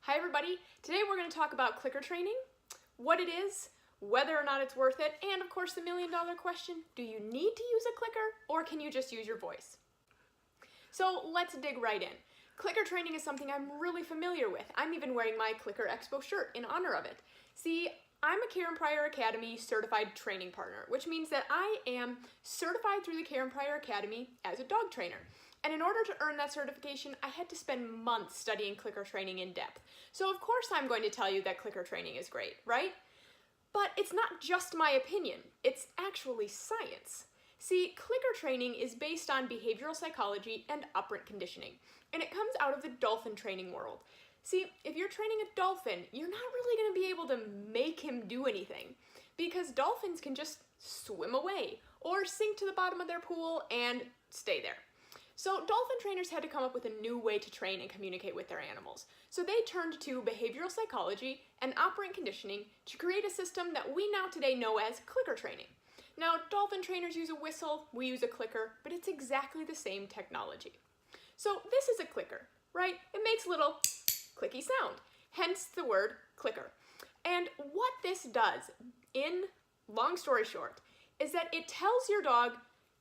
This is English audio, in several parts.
Hi everybody, today we're going to talk about clicker training, what it is, whether or not it's worth it, and of course the million-dollar question, do you need to use a clicker or can you just use your voice? So let's dig right in. Clicker training is something I'm really familiar with. I'm even wearing my Clicker Expo shirt in honor of it. See, I'm a Karen Pryor Academy certified training partner, which means that I am certified through the Karen Pryor Academy as a dog trainer. And in order to earn that certification, I had to spend months studying clicker training in depth. So of course I'm going to tell you that clicker training is great, right? But it's not just my opinion, it's actually science. See, clicker training is based on behavioral psychology and operant conditioning, and it comes out of the dolphin training world. See, if you're training a dolphin, you're not really going to be able to make him do anything, because dolphins can just swim away or sink to the bottom of their pool and stay there. So dolphin trainers had to come up with a new way to train and communicate with their animals. So they turned to behavioral psychology and operant conditioning to create a system that we now today know as clicker training. Now, dolphin trainers use a whistle, we use a clicker, but it's exactly the same technology. So this is a clicker, right? It makes a little clicky sound, hence the word clicker. And what this does, in long story short, is that it tells your dog,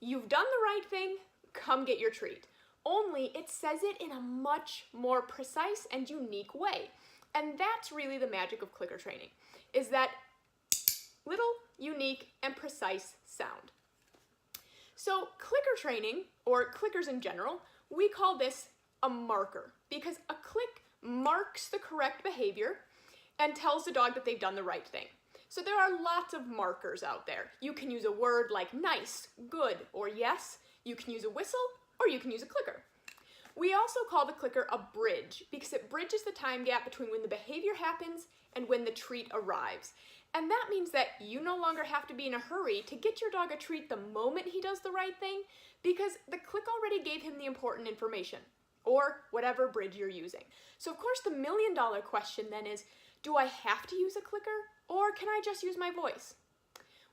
you've done the right thing, come get your treat. Only it says it in a much more precise and unique way. And that's really the magic of clicker training, is that little, unique, and precise sound. So clicker training, or clickers in general, we call this a marker, because a click marks the correct behavior and tells the dog that they've done the right thing. So there are lots of markers out there. You can use a word like nice, good, or yes. You can use a whistle, or you can use a clicker. We also call the clicker a bridge, because it bridges the time gap between when the behavior happens and when the treat arrives. And that means that you no longer have to be in a hurry to get your dog a treat the moment he does the right thing, because the click already gave him the important information, or whatever bridge you're using. So of course the million-dollar question then is, do I have to use a clicker, or can I just use my voice?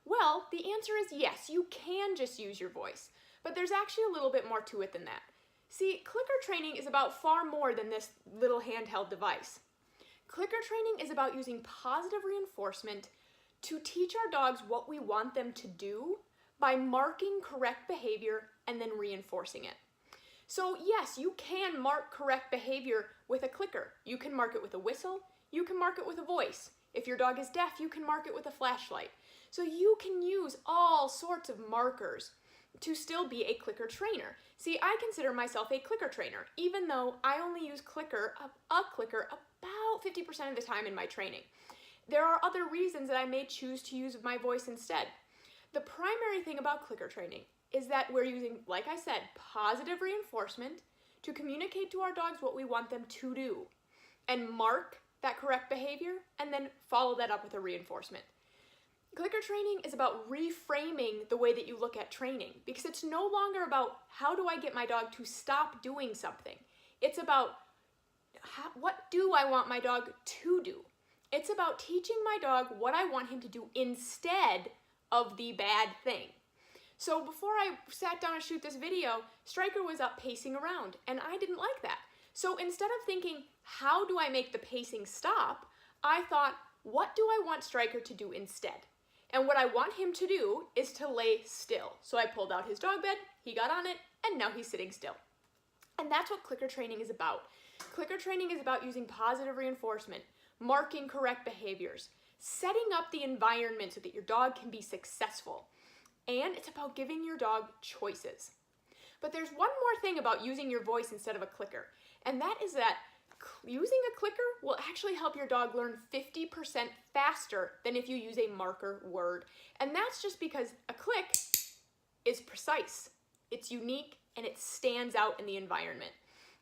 Well, the answer is yes, you can just use your voice. But there's actually a little bit more to it than that. See, clicker training is about far more than this little handheld device. Clicker training is about using positive reinforcement to teach our dogs what we want them to do by marking correct behavior and then reinforcing it. So yes, you can mark correct behavior with a clicker. You can mark it with a whistle. You can mark it with a voice. If your dog is deaf, you can mark it with a flashlight. So you can use all sorts of markers to still be a clicker trainer. See, I consider myself a clicker trainer, even though I only use a clicker about 50% of the time in my training. There are other reasons that I may choose to use my voice instead. The primary thing about clicker training is that we're using, like I said, positive reinforcement to communicate to our dogs what we want them to do, and mark that correct behavior, and then follow that up with a reinforcement. Clicker training is about reframing the way that you look at training, because it's no longer about how do I get my dog to stop doing something. It's about what do I want my dog to do. It's about teaching my dog what I want him to do instead of the bad thing. So before I sat down to shoot this video, Striker was up pacing around, and I didn't like that. So instead of thinking, how do I make the pacing stop, I thought, what do I want Striker to do instead? And what I want him to do is to lay still. So I pulled out his dog bed, he got on it, and now he's sitting still. And that's what clicker training is about. Clicker training is about using positive reinforcement, marking correct behaviors, setting up the environment so that your dog can be successful. And it's about giving your dog choices. But there's one more thing about using your voice instead of a clicker, and that is that using a clicker will actually help your dog learn 50% faster than if you use a marker word. And that's just because a click is precise, it's unique, and it stands out in the environment.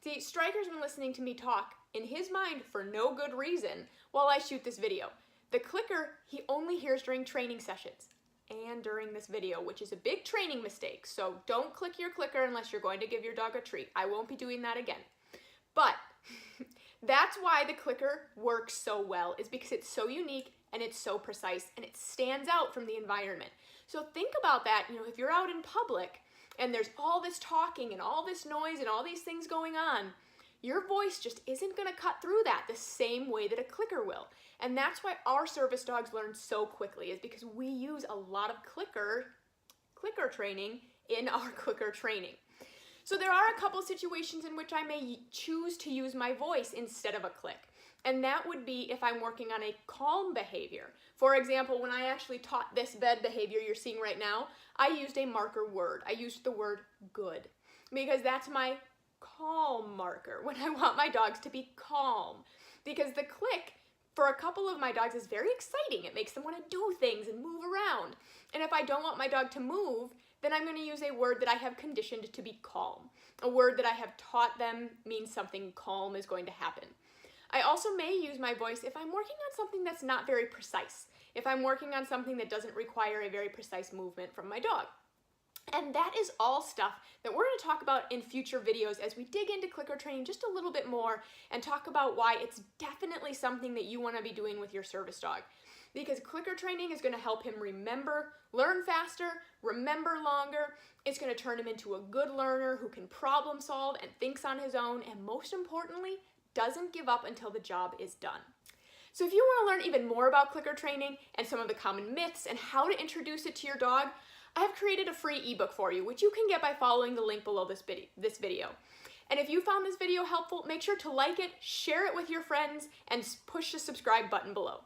See, Striker's been listening to me talk in his mind for no good reason while I shoot this video. The clicker, he only hears during training sessions and during this video, which is a big training mistake. So don't click your clicker unless you're going to give your dog a treat. I won't be doing that again. But that's why the clicker works so well, is because it's so unique and it's so precise and it stands out from the environment. So think about that, if you're out in public and there's all this talking and all this noise and all these things going on, Your voice just isn't going to cut through that the same way that a clicker will. And that's why our service dogs learn so quickly, is because we use a lot of clicker training in our clicker training. So there are a couple situations in which I may choose to use my voice instead of a click. And that would be if I'm working on a calm behavior. For example, when I actually taught this bed behavior you're seeing right now, I used a marker word. I used the word good, because that's my calm marker when I want my dogs to be calm. Because the click, for a couple of my dogs, is very exciting. It makes them want to do things and move around. And if I don't want my dog to move, then I'm going to use a word that I have conditioned to be calm. A word that I have taught them means something calm is going to happen. I also may use my voice if I'm working on something that's not very precise. If I'm working on something that doesn't require a very precise movement from my dog. And that is all stuff that we're going to talk about in future videos as we dig into clicker training just a little bit more and talk about why it's definitely something that you want to be doing with your service dog. Because clicker training is going to help him remember, learn faster, remember longer. It's going to turn him into a good learner who can problem solve and thinks on his own, and most importantly, doesn't give up until the job is done. So if you want to learn even more about clicker training and some of the common myths and how to introduce it to your dog, I have created a free ebook for you, which you can get by following the link below this video. And if you found this video helpful, make sure to like it, share it with your friends, and push the subscribe button below.